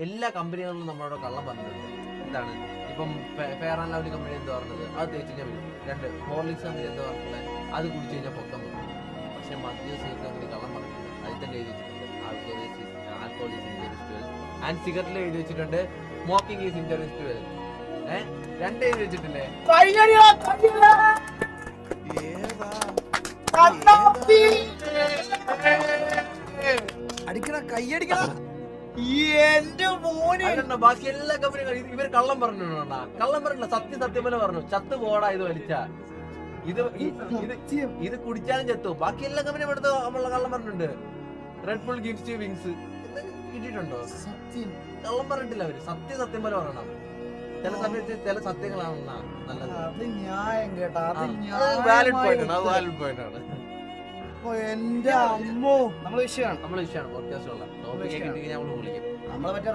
എല്ലാ കമ്പനികളിലും നമ്മളോട് കള്ളം പറഞ്ഞിട്ടുണ്ട്. എന്താണ് ഇപ്പം ഫെയർ ആൻഡ് ലവ്ലി കമ്പനി എന്താ പറഞ്ഞത്, അത് തേച്ച് കഴിഞ്ഞാൽ വരും. 2 ഹോർലിക്സ് കമ്പനി എന്താ പറഞ്ഞത്, അത് കുടിച്ചു കഴിഞ്ഞാൽ പൊക്കം വരും. പക്ഷെ മദ്യ സിഗരറ്റ് കമ്പനി കള്ളം പറഞ്ഞിട്ടുണ്ട്. അതിൽ തന്നെ എഴുതി വെച്ചിട്ടുണ്ട് alcohol is injuries to health. And സിഗരറ്റിൽ എഴുതി വെച്ചിട്ടുണ്ട് smoking is injuries to health. 2 എഴുതി വെച്ചിട്ടില്ലേ? അടിക്കണ കൈയടിക്കണ എന്റെ മോനെ. ബാക്കി എല്ലാ കമ്പനികളും ഇവർ കള്ളം പറഞ്ഞിട്ടുണ്ടാ. കള്ളം പറഞ്ഞില്ല, സത്യം പോലെ പറഞ്ഞു. ചത്ത് പോടാ ഇത് വലിച്ച ഇത് കുടിച്ചാലും ചത്തു. ബാക്കി എല്ലാ കമ്പനിയും എടുത്ത് നമ്മളെ കള്ളം പറഞ്ഞിട്ടുണ്ട്. Red bull gives you wings കിട്ടിയിട്ടുണ്ടോ? സത്യം കള്ളം പറഞ്ഞിട്ടില്ല അവര്. സത്യം പോലെ പറയണം. ചില സമയത്ത് ചില സത്യങ്ങളാണ് നല്ലത്. അത് ന്യായം കേട്ടാ, വാലിഡ് പോയിന്റ് ആണ്. എന്റെ അമ്മോ നമ്മളെ വിഷയമാണ് പോഡ്കാസ്റ്റ് ഉള്ള ടോപ്പിക്ക് കിട്ടി നമ്മൾ വിളിക്കും. നമ്മളെ